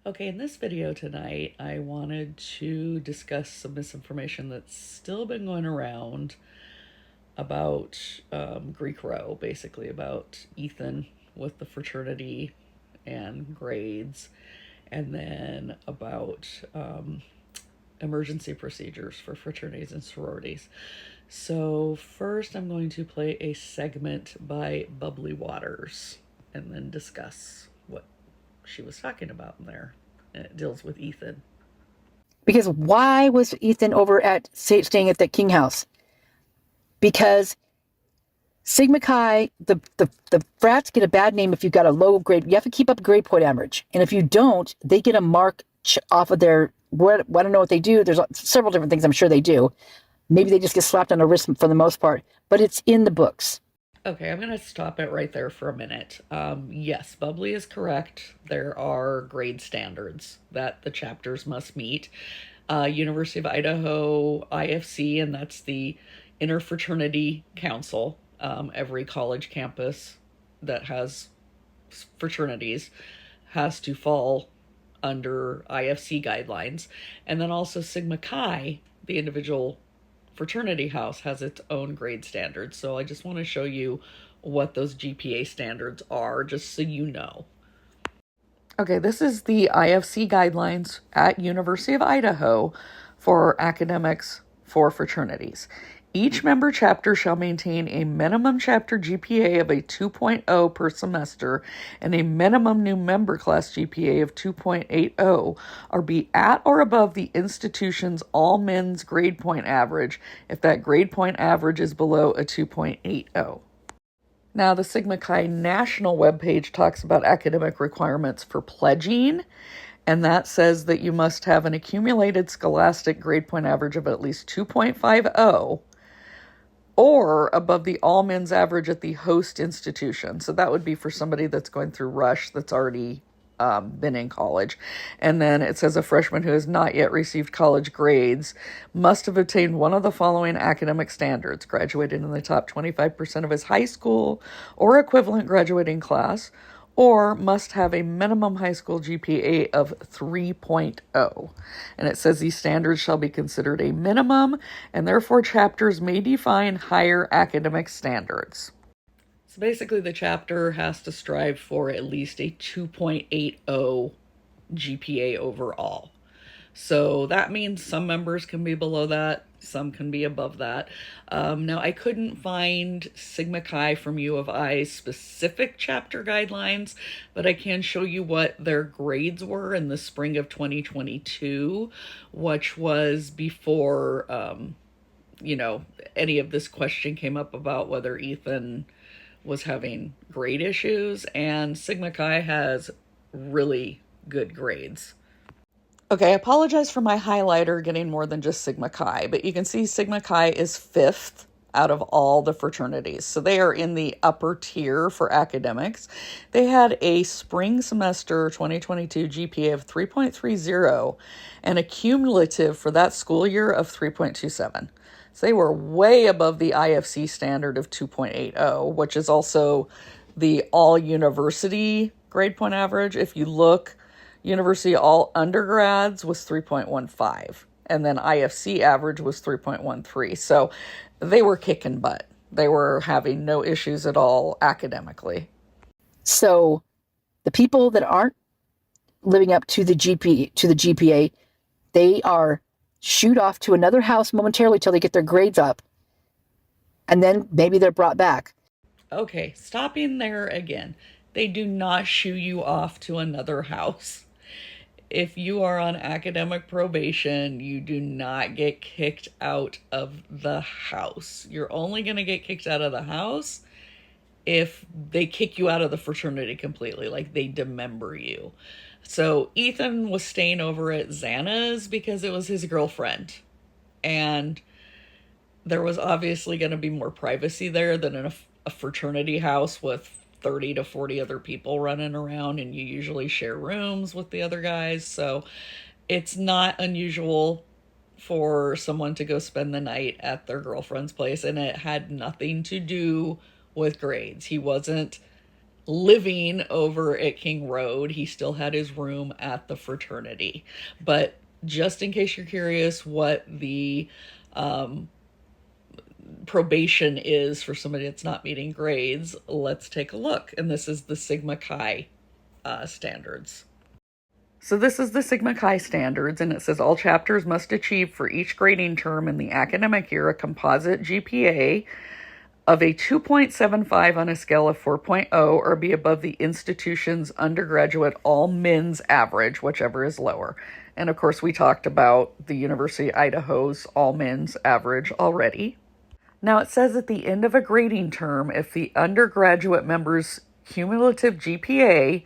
Okay, in this video tonight, I wanted to discuss some misinformation that's still been going around about Greek Row, basically about Ethan with the fraternity and grades, and then about emergency procedures for fraternities and sororities. So, first, I'm going to play a segment by Bubbly Waters and then discuss what she was talking about in there. And it deals with Ethan. Because why was Ethan over at staying at the King House? Because Sigma Chi, the frats get a bad name if you got a low grade. You have to keep up grade point average, and if you don't, they get a mark off of their. I don't know what they do. There's several different things I'm sure they do. Maybe they just get slapped on the wrist for the most part, but it's in the books. Okay, I'm going to stop it right there for a minute. Yes, Bubbly is correct. There are grade standards that the chapters must meet. University of Idaho IFC, and that's the Interfraternity Council. Every college campus that has fraternities has to fall under IFC guidelines. And then also Sigma Chi, the individual fraternity house, has its own grade standards. So I just want to show you what those GPA standards are, just so you know. Okay, this is the IFC guidelines at University of Idaho for academics for fraternities. Each member chapter shall maintain a minimum chapter GPA of a 2.0 per semester and a minimum new member class GPA of 2.80, or be at or above the institution's all men's grade point average if that grade point average is below a 2.80. Now, the Sigma Chi national webpage talks about academic requirements for pledging, and that says that you must have an accumulated scholastic grade point average of at least 2.50 or above the all men's average at the host institution. So that would be for somebody that's going through Rush that's already been in college. And then it says a freshman who has not yet received college grades must have obtained one of the following academic standards: graduated in the top 25% of his high school or equivalent graduating class, or must have a minimum high school GPA of 3.0. And it says these standards shall be considered a minimum, and therefore chapters may define higher academic standards. So basically, the chapter has to strive for at least a 2.80 GPA overall. So that means some members can be below that, some can be above that. Now, I couldn't find Sigma Chi from U of I's specific chapter guidelines, but I can show you what their grades were in the spring of 2022, which was before, any of this question came up about whether Ethan was having grade issues, and Sigma Chi has really good grades. Okay, I apologize for my highlighter getting more than just Sigma Chi, but you can see Sigma Chi is fifth out of all the fraternities. So they are in the upper tier for academics. They had a spring semester 2022 GPA of 3.30 and a cumulative for that school year of 3.27. So they were way above the IFC standard of 2.80, which is also the all university grade point average. If you look, University all undergrads was 3.15, and then IFC average was 3.13. So they were kicking butt. They were having no issues at all academically. So the people that aren't living up to the GPA, they are shoot off to another house momentarily till they get their grades up, and then maybe they're brought back. Okay, stopping there again. They do not shoo you off to another house. If you are on academic probation, you do not get kicked out of the house. You're only going to get kicked out of the house if they kick you out of the fraternity completely, like they demember you. So Ethan was staying over at Xana's because it was his girlfriend. And there was obviously going to be more privacy there than in a fraternity house with 30 to 40 other people running around, and you usually share rooms with the other guys. So it's not unusual for someone to go spend the night at their girlfriend's place, and it had nothing to do with grades. He wasn't living over at King Road. He still had his room at the fraternity. But just in case you're curious what the probation is for somebody that's not meeting grades, let's take a look. And this is the Sigma Chi standards. So this is the Sigma Chi standards, and it says all chapters must achieve for each grading term in the academic year a composite GPA of a 2.75 on a scale of 4.0 or be above the institution's undergraduate all men's average, whichever is lower. And of course, we talked about the University of Idaho's all men's average already. Now it says at the end of a grading term, if the undergraduate member's cumulative GPA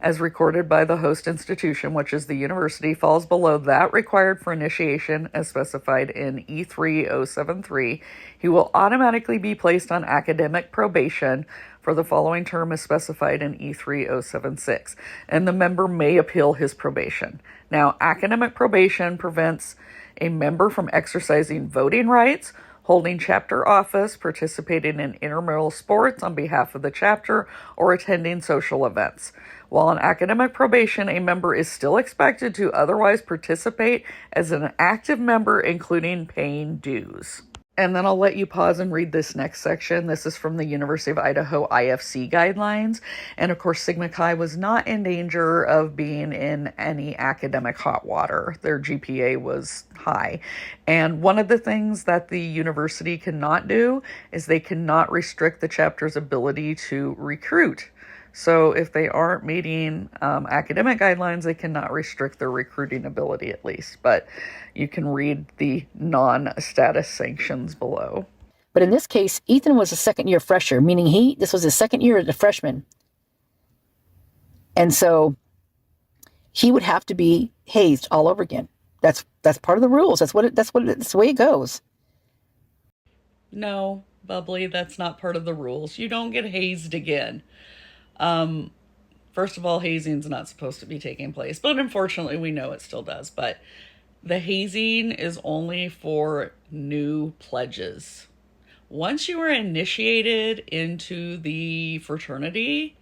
as recorded by the host institution, which is the university, falls below that required for initiation as specified in E3073, he will automatically be placed on academic probation for the following term as specified in E3076, and the member may appeal his probation. Now, academic probation prevents a member from exercising voting rights, holding chapter office, participating in intramural sports on behalf of the chapter, or attending social events. While on academic probation, a member is still expected to otherwise participate as an active member, including paying dues. And then I'll let you pause and read this next section. This is from the University of Idaho IFC guidelines. And of course, Sigma Chi was not in danger of being in any academic hot water. Their GPA was high. And one of the things that the university cannot do is they cannot restrict the chapter's ability to recruit. So if they aren't meeting academic guidelines, they cannot restrict their recruiting ability at least. But you can read the non-status sanctions below. But in this case, Ethan was a second-year fresher, meaning this was his second year as a freshman. And so he would have to be hazed all over again. That's part of the rules. That's the way it goes. No, Bubbly, that's not part of the rules. You don't get hazed again. First of all, hazing's not supposed to be taking place, but unfortunately we know it still does. But the hazing is only for new pledges. Once you are initiated into the fraternity,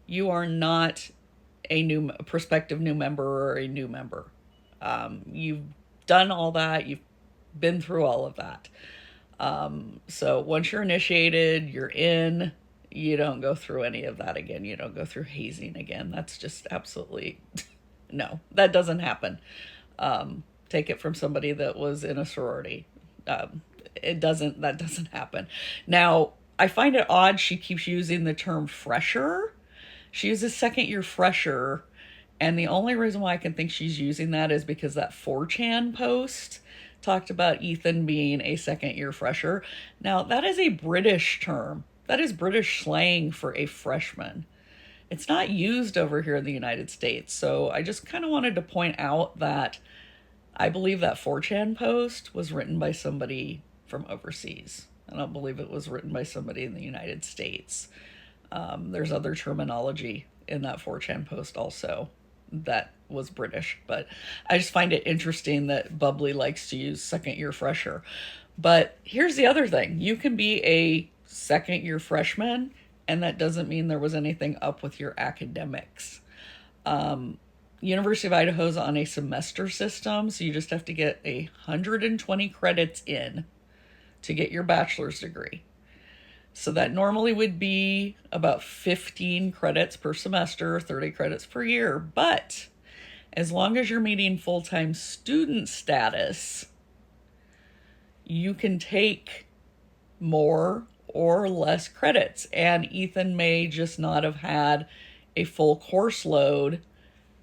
you are not a prospective new member or a new member. You've done all that. You've been through all of that. So once you're initiated, you're in. You don't go through any of that again. You don't go through hazing again. That's just absolutely no. That doesn't happen. Take it from somebody that was in a sorority. That doesn't happen. Now, I find it odd she keeps using the term fresher. She uses second year fresher, and the only reason why I can think she's using that is because that 4chan post talked about Ethan being a second year fresher. Now, that is a British term. That is British slang for a freshman. It's not used over here in the United States. So I just kind of wanted to point out that I believe that 4chan post was written by somebody from overseas. I don't believe it was written by somebody in the United States. There's other terminology in that 4chan post also that was British, but I just find it interesting that Bubbly likes to use second year fresher. But here's the other thing. You can be a second year freshman, and that doesn't mean there was anything up with your academics. University of Idaho's on a semester system, so you just have to get 120 credits in to get your bachelor's degree. So that normally would be about 15 credits per semester, 30 credits per year. But as long as you're meeting full-time student status, you can take more or less credits. And Ethan may just not have had a full course load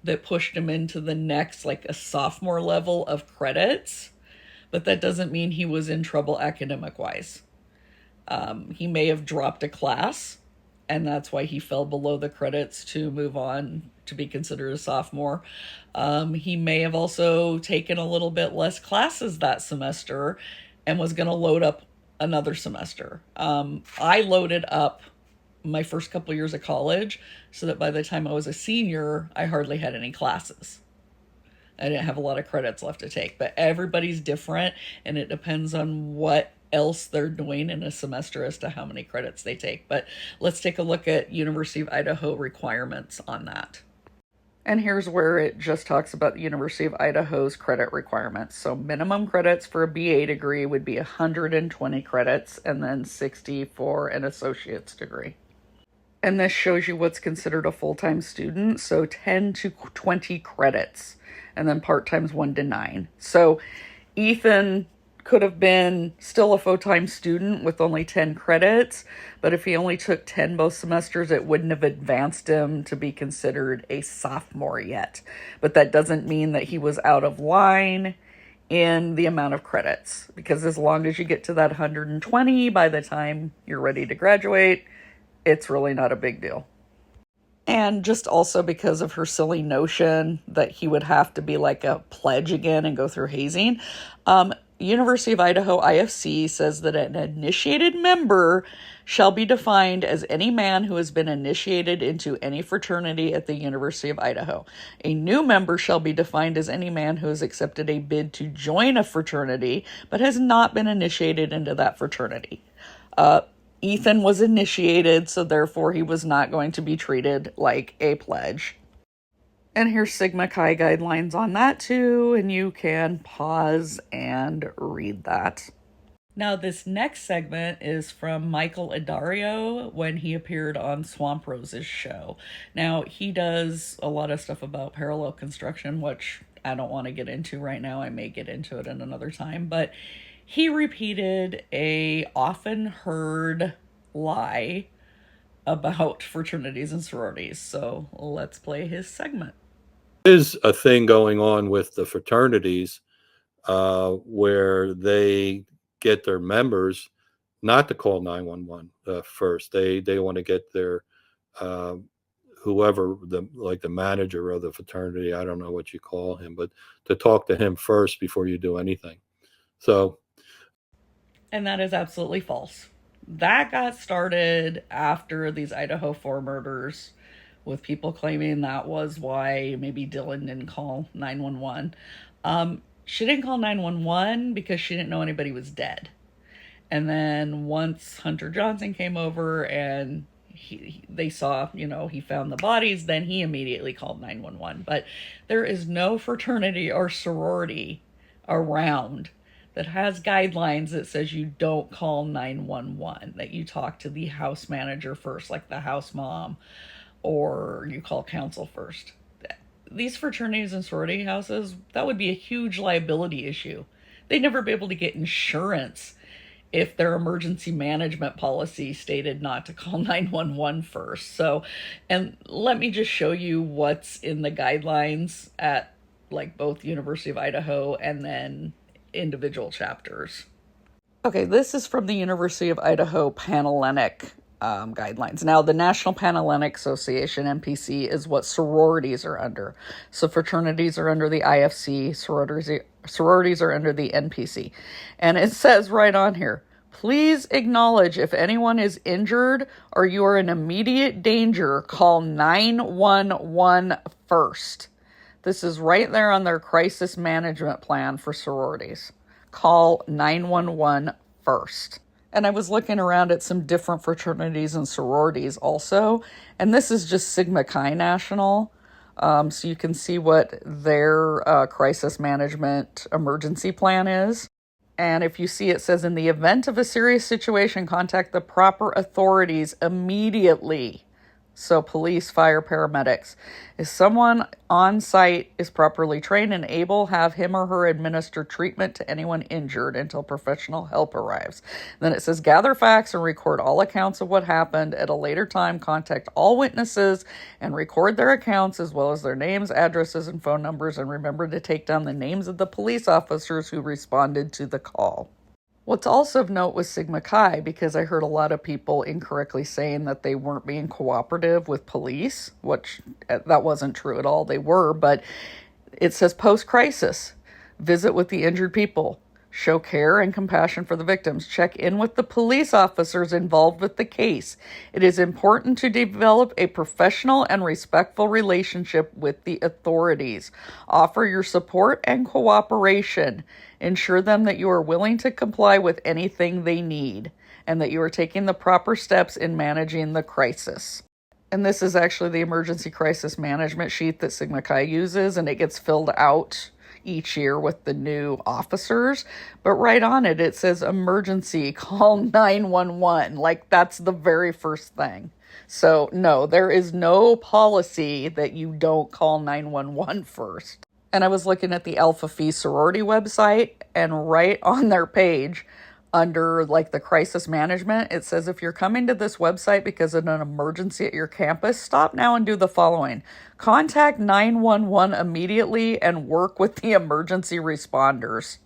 that pushed him into the next, like a sophomore level of credits. But that doesn't mean he was in trouble academic-wise. He may have dropped a class, and that's why he fell below the credits to move on to be considered a sophomore. He may have also taken a little bit less classes that semester and was going to load up another semester. I loaded up my first couple years of college so that by the time I was a senior, I hardly had any classes. I didn't have a lot of credits left to take, but everybody's different, and it depends on what else they're doing in a semester as to how many credits they take. But let's take a look at University of Idaho requirements on that. And here's where it just talks about the University of Idaho's credit requirements. So minimum credits for a BA degree would be 120 credits, and then 60 for an associate's degree. And this shows you what's considered a full-time student, so 10 to 20 credits, and then part-time's 1 to 9. So Ethan could have been still a full-time student with only 10 credits, but if he only took 10 both semesters, it wouldn't have advanced him to be considered a sophomore yet. But that doesn't mean that he was out of line in the amount of credits, because as long as you get to that 120 by the time you're ready to graduate, it's really not a big deal. And just also because of her silly notion that he would have to be like a pledge again and go through hazing, University of Idaho IFC says that an initiated member shall be defined as any man who has been initiated into any fraternity at the University of Idaho. A new member shall be defined as any man who has accepted a bid to join a fraternity but has not been initiated into that fraternity. Ethan was initiated, so therefore he was not going to be treated like a pledge. And here's Sigma Chi guidelines on that too, and you can pause and read that. Now, this next segment is from Michael Addario when he appeared on Swamp Rose's show. Now, he does a lot of stuff about parallel construction, which I don't want to get into right now. I may get into it in another time, but he repeated a often heard lie about fraternities and sororities. So let's play his segment. Is a thing going on with the fraternities where they get their members not to call 911 first. They want to get their whoever the manager of the fraternity, I don't know what you call him, but to talk to him first before you do anything. So, and that is absolutely false. That got started after these Idaho 4 murders, with people claiming that was why maybe Dylan didn't call 911. She didn't call 911 because she didn't know anybody was dead. And then once Hunter Johnson came over and they saw, he found the bodies, then he immediately called 911. But there is no fraternity or sorority around that has guidelines that says you don't call 911, that you talk to the house manager first, like the house mom, or you call counsel first. These fraternities and sorority houses, that would be a huge liability issue. They'd never be able to get insurance if their emergency management policy stated not to call 911 first. So, and let me just show you what's in the guidelines at like both University of Idaho and then individual chapters. Okay, this is from the University of Idaho Panhellenic guidelines. Now, the National Panhellenic Association, NPC, is what sororities are under. So fraternities are under the IFC, sororities are under the NPC. And it says right on here, please acknowledge if anyone is injured or you are in immediate danger, call 911 first. This is right there on their crisis management plan for sororities. Call 911 first. And I was looking around at some different fraternities and sororities also, and this is just Sigma Chi National. So you can see what their crisis management emergency plan is. And if you see, it says, in the event of a serious situation, contact the proper authorities immediately. So police, fire, paramedics. If someone on site is properly trained and able, have him or her administer treatment to anyone injured until professional help arrives. Then it says gather facts and record all accounts of what happened. At a later time, contact all witnesses and record their accounts as well as their names, addresses, and phone numbers. And remember to take down the names of the police officers who responded to the call. What's also of note was Sigma Chi, because I heard a lot of people incorrectly saying that they weren't being cooperative with police, which that wasn't true at all. They were, but it says post-crisis, visit with the injured people, Show care and compassion for the victims. Check in with the police officers involved with the case. It is important to develop a professional and respectful relationship with the authorities. Offer your support and cooperation. Ensure them that you are willing to comply with anything they need and that you are taking the proper steps in managing the crisis. And this is actually the emergency crisis management sheet that Sigma Chi uses, and it gets filled out each year with the new officers. But right on it, it says emergency, call 911. Like, that's the very first thing. So, no, there is no policy that you don't call 911 first. And I was looking at the Alpha Phi sorority website, and right on their page, under like the crisis management, it says if you're coming to this website because of an emergency at your campus, stop now and do the following. Contact 911 immediately and work with the emergency responders.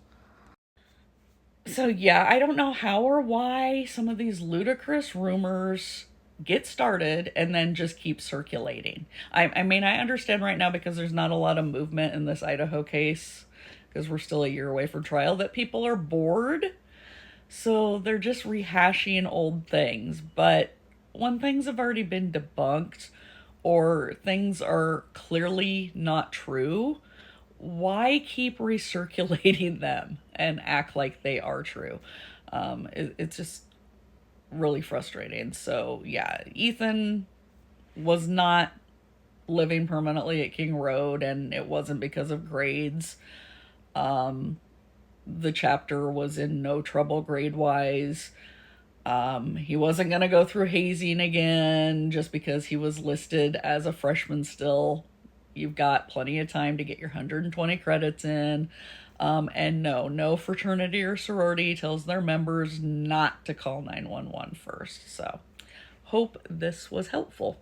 So, yeah, I don't know how or why some of these ludicrous rumors get started and then just keep circulating. I mean, I understand right now because there's not a lot of movement in this Idaho case because we're still a year away from trial that people are bored. So they're just rehashing old things. But when things have already been debunked or things are clearly not true, why keep recirculating them and act like they are true? It's just really frustrating. So, yeah, Ethan was not living permanently at King Road, and it wasn't because of grades. The chapter was in no trouble grade wise. He wasn't going to go through hazing again just because he was listed as a freshman still. You've got plenty of time to get your 120 credits in. And no fraternity or sorority tells their members not to call 911 first. So, hope this was helpful.